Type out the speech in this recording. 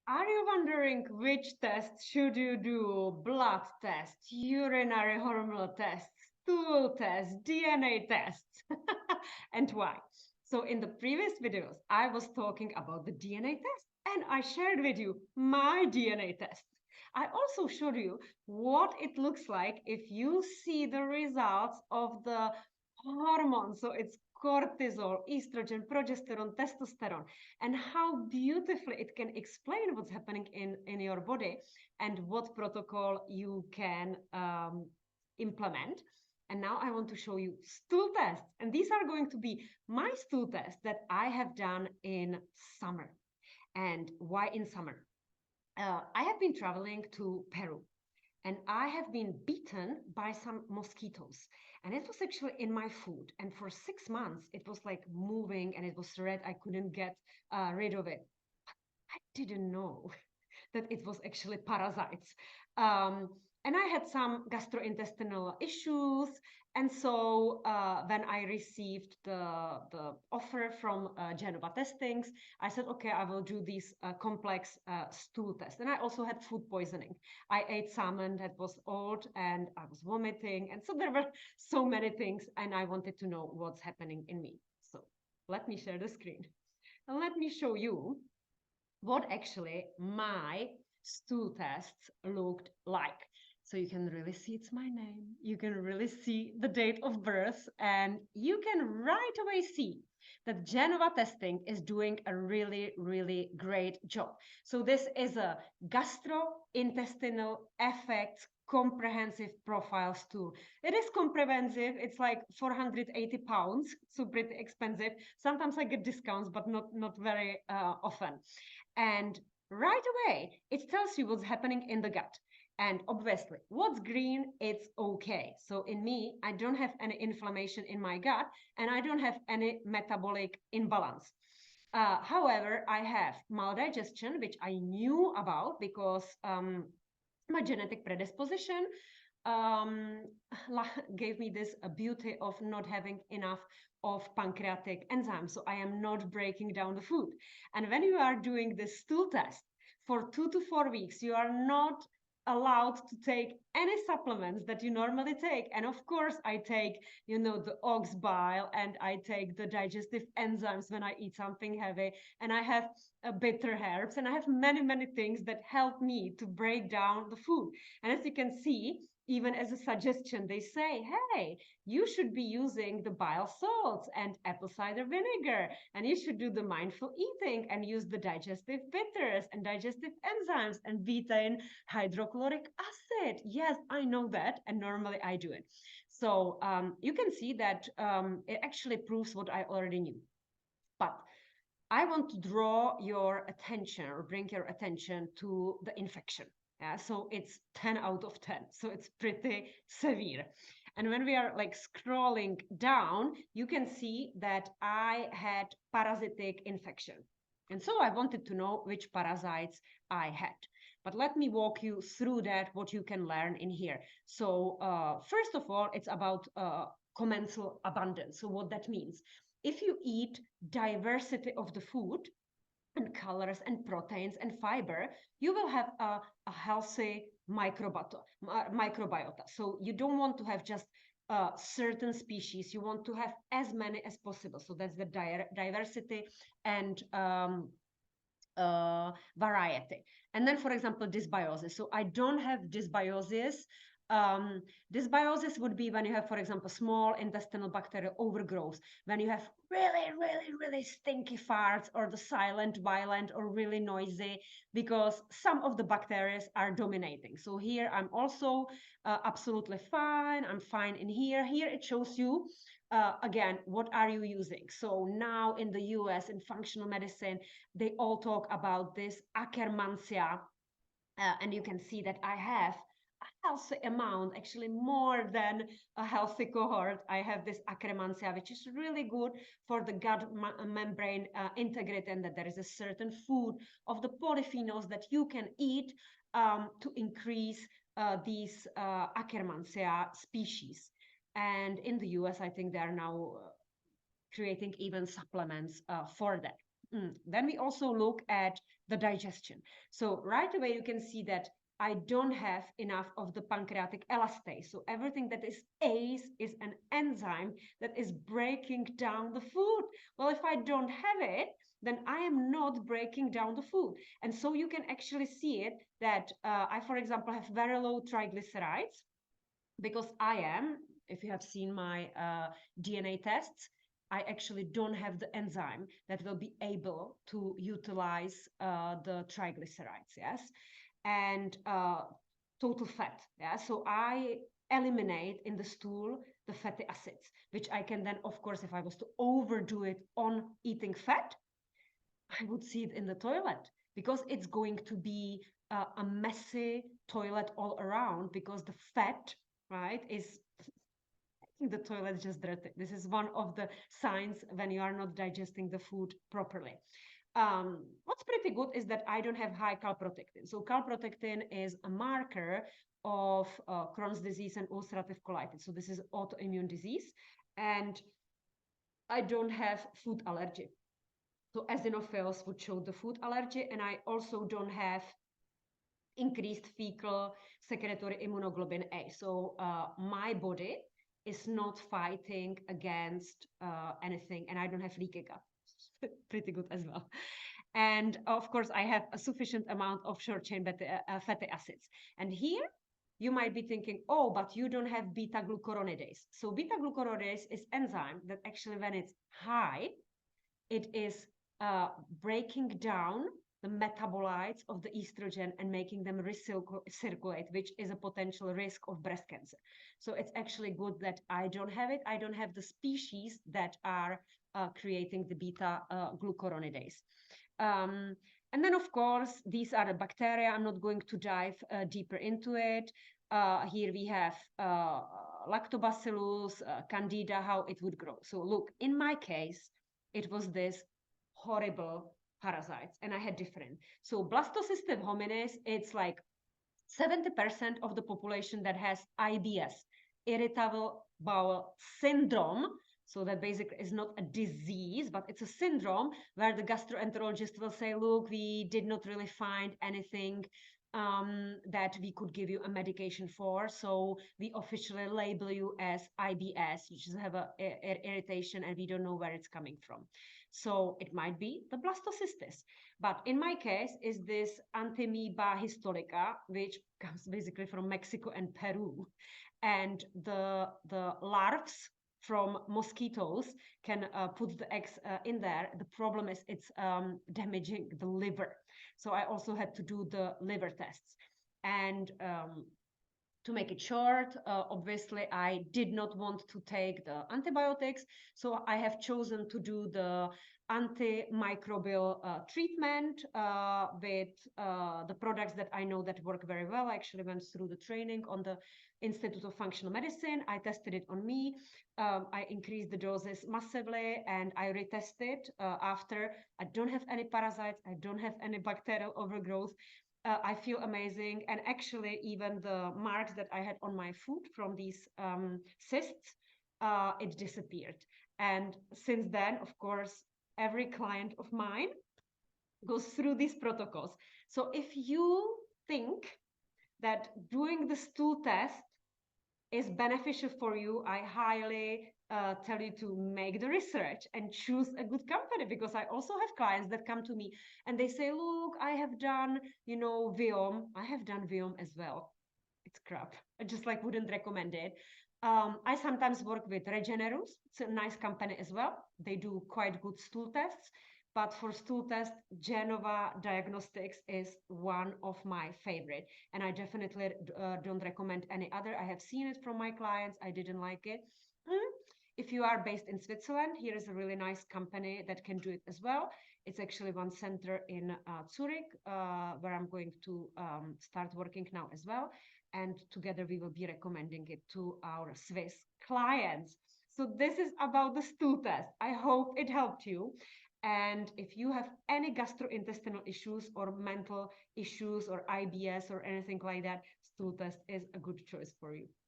Are you wondering which test should you do? Blood test, urinary hormonal tests, stool test, DNA tests, and why? So in the previous videos, I was talking about the DNA test and I shared with you my DNA test. I also showed you what it looks like if you see the results of the hormones. So it's cortisol, estrogen, progesterone, testosterone, and how beautifully it can explain what's happening in your body and what protocol you can implement. And now I want to show you stool tests. And these are going to be my stool tests that I have done in summer. And why in summer? I have been traveling to Peru and I have been bitten by some mosquitoes. And it was actually in my food. And for 6 months, it was like moving and it was red. I couldn't get rid of it. I didn't know that it was actually parasites. Um, and I had some gastrointestinal issues. And so when I received the offer from Genova Testings, I said, okay, I will do these complex stool tests. And I also had food poisoning. I ate salmon that was old and I was vomiting. And so there were so many things and I wanted to know what's happening in me. So let me share the screen and let me show you what actually my stool tests looked like. So you can really see it's my name. You can really see the date of birth, and you can right away see that Genova testing is doing a really, really great job. So this is a gastrointestinal effects comprehensive profile stool. It is comprehensive. It's like 480 pounds, so pretty expensive. Sometimes I get discounts, but not very often. And right away, it tells you what's happening in the gut. And obviously, what's green, it's okay. So in me, I don't have any inflammation in my gut and I don't have any metabolic imbalance. However, I have maldigestion, which I knew about because my genetic predisposition um, gave me this beauty of not having enough of pancreatic enzymes. So I am not breaking down the food. And when you are doing this stool test for 2 to 4 weeks, you are not allowed to take any supplements that you normally take. And of course, I take, the ox bile and I take the digestive enzymes when I eat something heavy. And I have bitter herbs and I have many, many things that help me to break down the food. And as you can see, even as a suggestion, they say, hey, you should be using the bile salts and apple cider vinegar, and you should do the mindful eating and use the digestive bitters and digestive enzymes and betaine hydrochloric acid. Yes, I know that, and normally I do it. So you can see that it actually proves what I already knew. But I want to draw your attention or bring your attention to the infection. Yeah, so it's 10 out of 10. So it's pretty severe. And when we are like scrolling down, you can see that I had parasitic infection. And so I wanted to know which parasites I had. But let me walk you through that, what you can learn in here. So first of all, it's about commensal abundance. So what that means. If you eat diversity of the food and colors and proteins and fiber, you will have a healthy microbiota. So you don't want to have just certain species. You want to have as many as possible. So that's the diversity and variety. And then, for example, dysbiosis. So I don't have dysbiosis. Dysbiosis would be when you have, for example, small intestinal bacterial overgrowth, when you have really, really, really stinky farts or the silent, violent, or really noisy, because some of the bacteria are dominating. So here I'm also absolutely fine. I'm fine in here. Here it shows you again, what are you using? So now in the US, in functional medicine, they all talk about this Akkermansia. And you can see that I have a healthy amount, actually more than a healthy cohort. I have this Akkermansia, which is really good for the gut membrane integrity, and that there is a certain food of the polyphenols that you can eat to increase these Akkermansia species. And in the US, I think they are now creating even supplements for that. Then we also look at the digestion. So right away, you can see that I don't have enough of the pancreatic elastase. So everything that is ACE is an enzyme that is breaking down the food. Well, if I don't have it, then I am not breaking down the food. And so you can actually see it that I, for example, have very low triglycerides because I am, if you have seen my DNA tests, I actually don't have the enzyme that will be able to utilize the triglycerides, yes? And total fat, yeah? So I eliminate in the stool the fatty acids, which I can then, of course, if I was to overdo it on eating fat, I would see it in the toilet because it's going to be a messy toilet all around because the fat, right, is the toilet just dirty. This is one of the signs when you are not digesting the food properly. What's pretty good is that I don't have high calprotectin. So calprotectin is a marker of Crohn's disease and ulcerative colitis. So this is autoimmune disease, and I don't have food allergy. So eosinophils would show the food allergy, and I also don't have increased fecal secretory immunoglobulin A. So my body is not fighting against anything, and I don't have leaky gut. Pretty good as well. And of course, I have a sufficient amount of short-chain fatty acids. And here, you might be thinking, oh, but you don't have beta-glucuronidase. So beta-glucuronidase is enzyme that actually, when it's high, it is breaking down the metabolites of the estrogen and making them recirculate, which is a potential risk of breast cancer. So it's actually good that I don't have it. I don't have the species that are creating the beta-glucuronidase. And then, of course, these are the bacteria. I'm not going to dive deeper into it. Here we have lactobacillus, candida, how it would grow. So look, in my case, it was this horrible parasites, and I had different. So blastocystis hominis, it's like 70% of the population that has IBS, irritable bowel syndrome. So that basically is not a disease, but it's a syndrome where the gastroenterologist will say, look, we did not really find anything that we could give you a medication for. So we officially label you as IBS. You just have a irritation and we don't know where it's coming from. So it might be the blastocystis. But in my case, is this Antiamoeba histolica, which comes basically from Mexico and Peru. And the larvae from mosquitoes can put the eggs in there. The problem is it's damaging the liver. So I also had to do the liver tests. And to make it short, obviously, I did not want to take the antibiotics. So I have chosen to do the antimicrobial treatment with the products that I know that work very well. I actually went through the training on the Institute of Functional Medicine. I tested it on me. I increased the doses massively, and I retested after. I don't have any parasites. I don't have any bacterial overgrowth. I feel amazing. And actually, even the marks that I had on my foot from these cysts, it disappeared. And since then, of course, every client of mine goes through these protocols. So if you think that doing the stool test is beneficial for you, I highly tell you to make the research and choose a good company, because I also have clients that come to me and they say, look, I have done, Viome. I have done Viome as well. It's crap. I just wouldn't recommend it. I sometimes work with Regenerus. It's a nice company as well. They do quite good stool tests. But for stool test, Genova Diagnostics is one of my favorite. And I definitely don't recommend any other. I have seen it from my clients. I didn't like it. If you are based in Switzerland, here is a really nice company that can do it as well. It's actually one center in Zurich, where I'm going to start working now as well. And together we will be recommending it to our Swiss clients. So this is about the stool test. I hope it helped you. And if you have any gastrointestinal issues or mental issues or IBS or anything like that, stool test is a good choice for you.